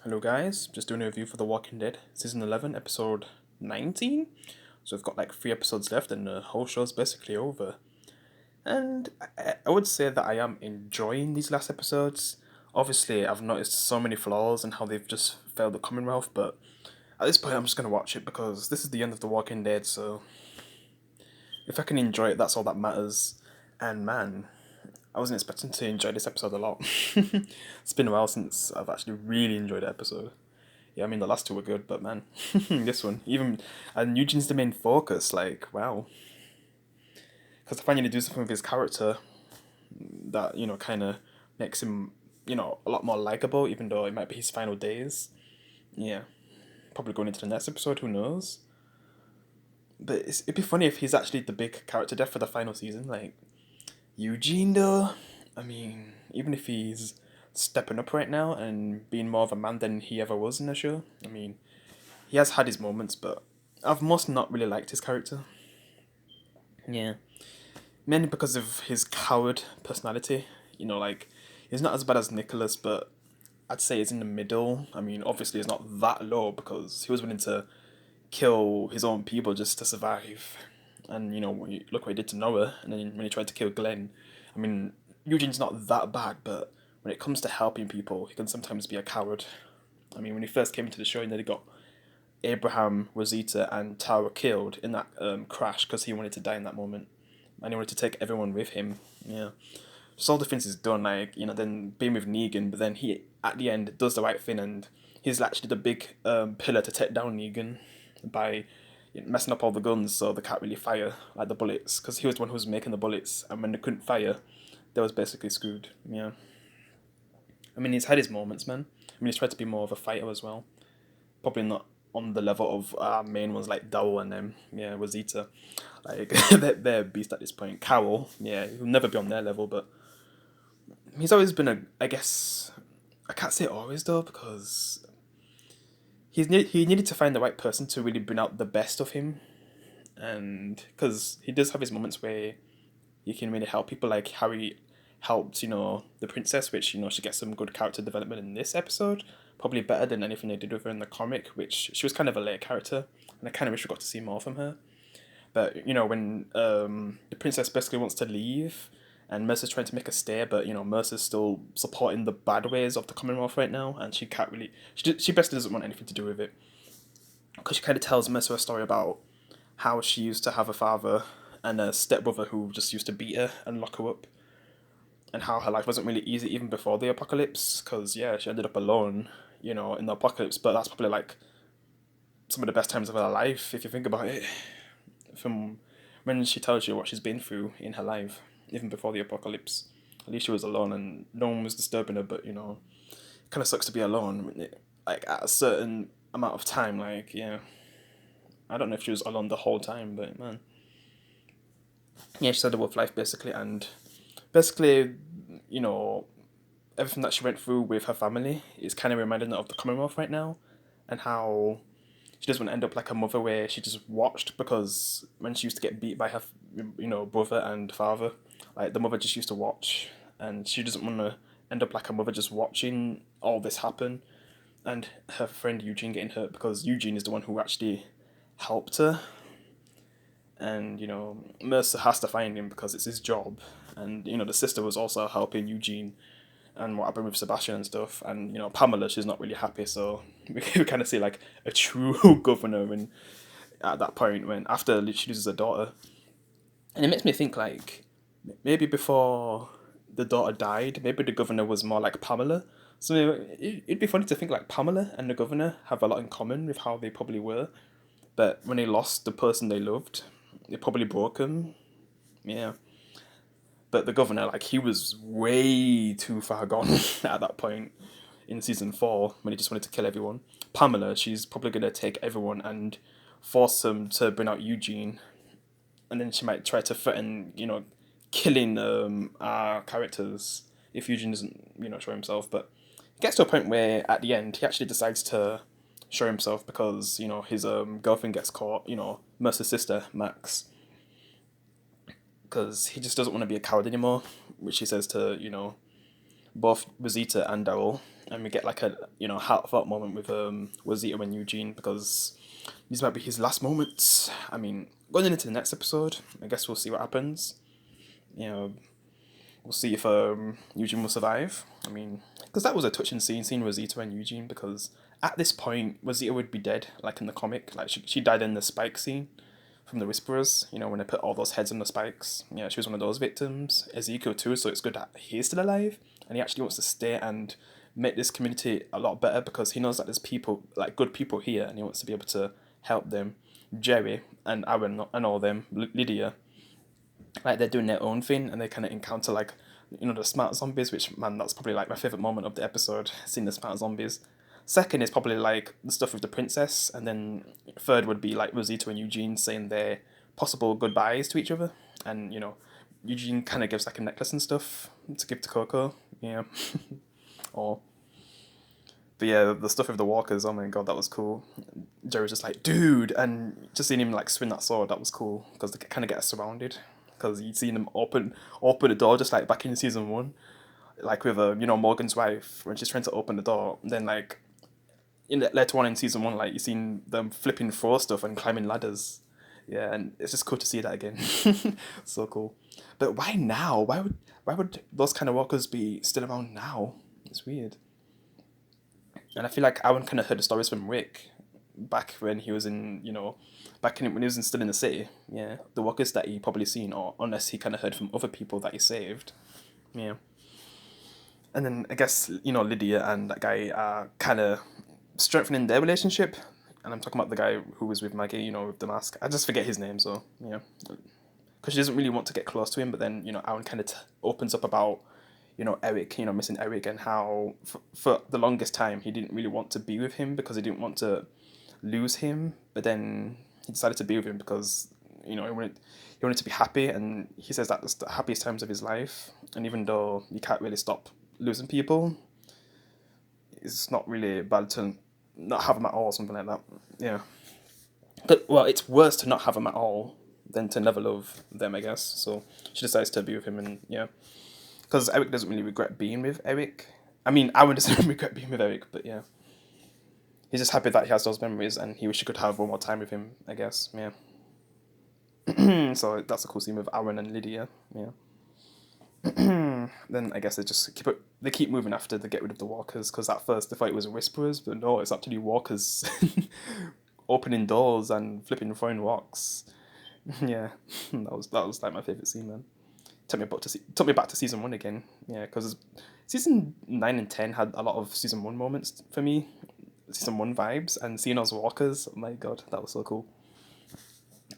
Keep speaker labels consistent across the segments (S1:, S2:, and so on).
S1: Hello guys, just doing a review for The Walking Dead, season 11, episode 19. So we've got like 3 episodes left and the whole show's basically over. And I would say that I am enjoying these last episodes. Obviously, I've noticed so many flaws in how they've just failed the Commonwealth, but at this point I'm just going to watch it because this is the end of The Walking Dead, so if I can enjoy it, that's all that matters. And man, I wasn't expecting to enjoy this episode a lot. It's been a while since I've actually really enjoyed the episode. Yeah, I mean the last two were good, but man, this one even and Eugene's the main focus. Like wow, because I finally do something with his character that kind of makes him a lot more likable, even though it might be his final days. Yeah, probably going into the next episode. Who knows? But it'd be funny if he's actually the big character death for the final season. Like Eugene, though. I mean, even if he's stepping up right now and being more of a man than he ever was in the show. I mean, he has had his moments, but I've most not really liked his character. Yeah. Mainly because of his coward personality. Like, he's not as bad as Nicholas, but I'd say he's in the middle. I mean, obviously, he's not that low because he was willing to kill his own people just to survive. And, look what he did to Noah, and then when he tried to kill Glenn. I mean, Eugene's not that bad, but when it comes to helping people, he can sometimes be a coward. I mean, when he first came into the show, he got Abraham, Rosita, and Tara killed in that crash because he wanted to die in that moment, and he wanted to take everyone with him. Yeah, just all the things he's done, like then being with Negan, but then he at the end does the right thing, and he's actually the big pillar to take down Negan by messing up all the guns so they can't really fire like the bullets because he was the one who was making the bullets, and when they couldn't fire, they was basically screwed. Yeah, I mean he's had his moments, man. I mean he's tried to be more of a fighter as well. Probably not on the level of main ones like Daryl and them. Yeah, Rosita. Like they're a beast at this point. Carol, yeah, he'll never be on their level, but he's always been I guess I can't say always though because he needed to find the right person to really bring out the best of him, and because he does have his moments where he can really help people, like Harry helped the princess, which she gets some good character development in this episode, probably better than anything they did with her in the comic, which she was kind of a late character, and I kind of wish we got to see more from her. But when the princess basically wants to leave, and Mercer's trying to make her stay, but Mercer's still supporting the bad ways of the Commonwealth right now, and she can't really. She basically doesn't want anything to do with it, because she kind of tells Mercer a story about how she used to have a father and a stepbrother who just used to beat her and lock her up, and how her life wasn't really easy even before the apocalypse. Because yeah, she ended up alone, in the apocalypse. But that's probably like some of the best times of her life if you think about it. From when she tells you what she's been through in her life, even before the apocalypse. At least she was alone and no one was disturbing her. But it kind of sucks to be alone. Like at a certain amount of time. Like yeah, I don't know if she was alone the whole time, but man, yeah, she said a wolf life basically, and basically, you know, everything that she went through with her family is kind of reminding her of the Commonwealth right now, and how she doesn't want to end up like her mother, where she just watched because when she used to get beat by her, brother and father, like the mother just used to watch, and she doesn't want to end up like her mother just watching all this happen, and her friend Eugene getting hurt because Eugene is the one who actually helped her, and Mercer has to find him because it's his job, and the sister was also helping Eugene and what happened with Sebastian and stuff, and Pamela, she's not really happy, so we kind of see like a true governor when at that point when after she loses her daughter, and it makes me think like maybe before the daughter died, maybe the governor was more like Pamela. So it'd be funny to think like Pamela and the governor have a lot in common with how they probably were, but when they lost the person they loved, it probably broke them. Yeah. But the governor, like, he was way too far gone at that point in season 4 when he just wanted to kill everyone. Pamela, she's probably gonna take everyone and force them to bring out Eugene, and then she might try to threaten, killing our characters if Eugene doesn't, show himself. But it gets to a point where at the end he actually decides to show himself because his girlfriend gets caught. Mercer's sister Max, because he just doesn't want to be a coward anymore, which he says to both Rosita and Daryl. and we get like a heartfelt moment with Wazito and Eugene because these might be his last moments. I mean, going into the next episode, I guess we'll see what happens. You know, we'll see if Eugene will survive. I mean, because that was a touching scene, seeing Rosita and Eugene, because at this point, Rosita would be dead, like in the comic. Like, she died in the spike scene from the Whisperers, when they put all those heads on the spikes. Yeah, she was one of those victims. Ezekiel too, so it's good that he's still alive, and he actually wants to stay and make this community a lot better because he knows that there's people, like good people here, and he wants to be able to help them. Jerry and Aaron and all them, Lydia, like they're doing their own thing and they kind of encounter like the smart zombies, which, man, that's probably like my favorite moment of the episode, seeing the smart zombies. Second is probably like the stuff with the princess, and then third would be like Rosita and Eugene saying their possible goodbyes to each other, and Eugene kind of gives like a necklace and stuff to give to Coco, yeah. Or but yeah, the stuff with the walkers, oh my god, that was cool. Jerry was just like, dude, and just seeing him like swing that sword, that was cool because they kind of get surrounded. Because you'd seen him open the door just like back in season one, like with Morgan's wife when she's trying to open the door. And then like later on in season one, like you seen them flipping through stuff and climbing ladders. Yeah, and it's just cool to see that again. So cool. But why now? Why would those kind of walkers be still around now? It's weird. And I feel like Aaron kind of heard the stories from Rick back when he was when he was still in the city. Yeah, the walkers that he probably seen, or unless he kind of heard from other people that he saved. Yeah. And then I guess Lydia and that guy are kind of strengthening their relationship. And I'm talking about the guy who was with Maggie, with the mask. I just forget his name, so yeah, because she doesn't really want to get close to him. But then Aaron kind of opens up about Eric, missing Eric, and how for the longest time he didn't really want to be with him because he didn't want to lose him. But then he decided to be with him because he wanted to be happy, and he says that was the happiest times of his life. And even though you can't really stop losing people, it's not really bad to not have them at all, or something like that. Yeah. But well, it's worse to not have them at all than to never love them, I guess. So she decides to be with him, and yeah, because Eric doesn't really regret being with Eric. I mean, Aaron doesn't regret being with Eric, but yeah, he's just happy that he has those memories, and he wish he could have one more time with him, I guess. Yeah. So that's a cool scene with Aaron and Lydia. Yeah. Then I guess they keep moving after they get rid of the walkers, because at first they thought it was Whisperers, but no, it's actually walkers opening doors and flipping throwing rocks. Yeah, that was like my favorite scene, man. Took me back to season one again. Yeah, because season 9 and 10 had a lot of season one moments for me, season one vibes, and seeing those walkers. Oh my god, that was so cool.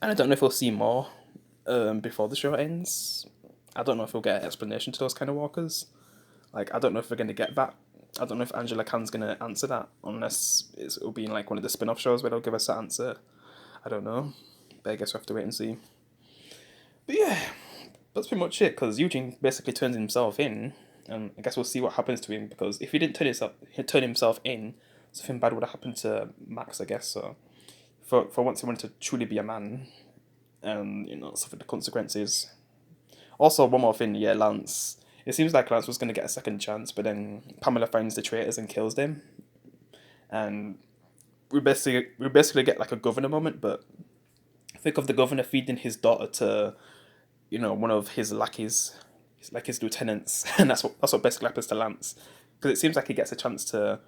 S1: And I don't know if we'll see more before the show ends. I don't know if we'll get an explanation to those kind of walkers. Like, I don't know if we're going to get that. I don't know if Angela Khan's going to answer that, unless it'll be in like one of the spin-off shows where they'll give us that answer. I don't know. But I guess we'll have to wait and see. But yeah, that's pretty much it, because Eugene basically turns himself in, and I guess we'll see what happens to him, because if he didn't turn himself in, something bad would have happened to Max, I guess. So for once he wanted to truly be a man, and suffer the consequences. Also, one more thing, yeah, Lance. It seems like Lance was going to get a second chance, but then Pamela finds the traitors and kills them, and we basically get like a governor moment. But think of the governor feeding his daughter to one of his lackeys, like his lieutenants, and that's what basically happens to Lance, because it seems like he gets a chance to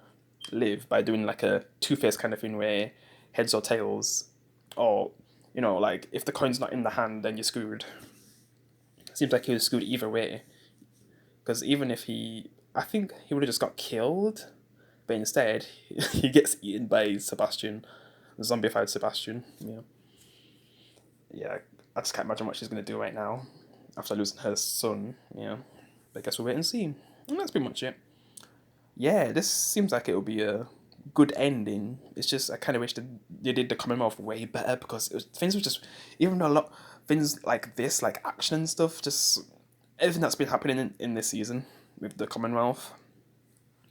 S1: live by doing like a Two-Face kind of thing where heads or tails, or like if the coin's not in the hand, then you're screwed. Seems like he was screwed either way, because even if I think he would have just got killed, but instead he gets eaten by Sebastian, zombified Sebastian. Yeah, yeah. I just can't imagine what she's gonna do right now after losing her son. Yeah, but I guess we'll wait and see. And that's pretty much it. Yeah, this seems like it'll be a good ending. It's just I kind of wish that they did the Commonwealth way better, because things were just, even though a lot things like this, like action and stuff, just everything that's been happening in this season with the Commonwealth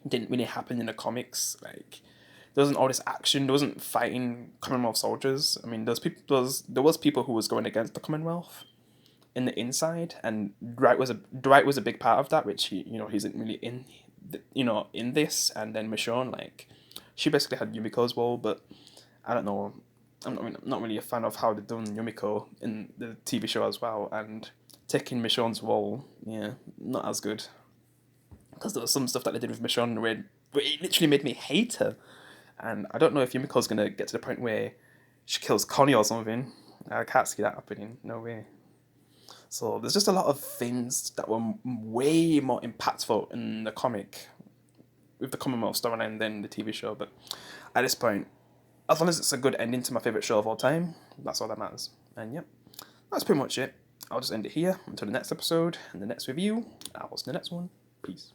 S1: didn't really happen in the comics. Like, there wasn't all this action. There wasn't fighting Commonwealth soldiers. I mean, there was people who was going against the Commonwealth in the inside, and Dwight was a big part of that, which he isn't really in in this, and then Michonne, like, she basically had Yumiko's role, but I don't know. I'm not really a fan of how they've done Yumiko in the TV show as well, and taking Michonne's role, yeah, not as good. Because there was some stuff that they did with Michonne where it literally made me hate her, and I don't know if Yumiko's gonna get to the point where she kills Connie or something. I can't see that happening. No way. So there's just a lot of things that were way more impactful in the comic with the Commonwealth storyline than the TV show. But at this point, as long as it's a good ending to my favorite show of all time, that's all that matters. And yep, that's pretty much it. I'll just end it here until the next episode and the next review. I'll see you in the next one. Peace.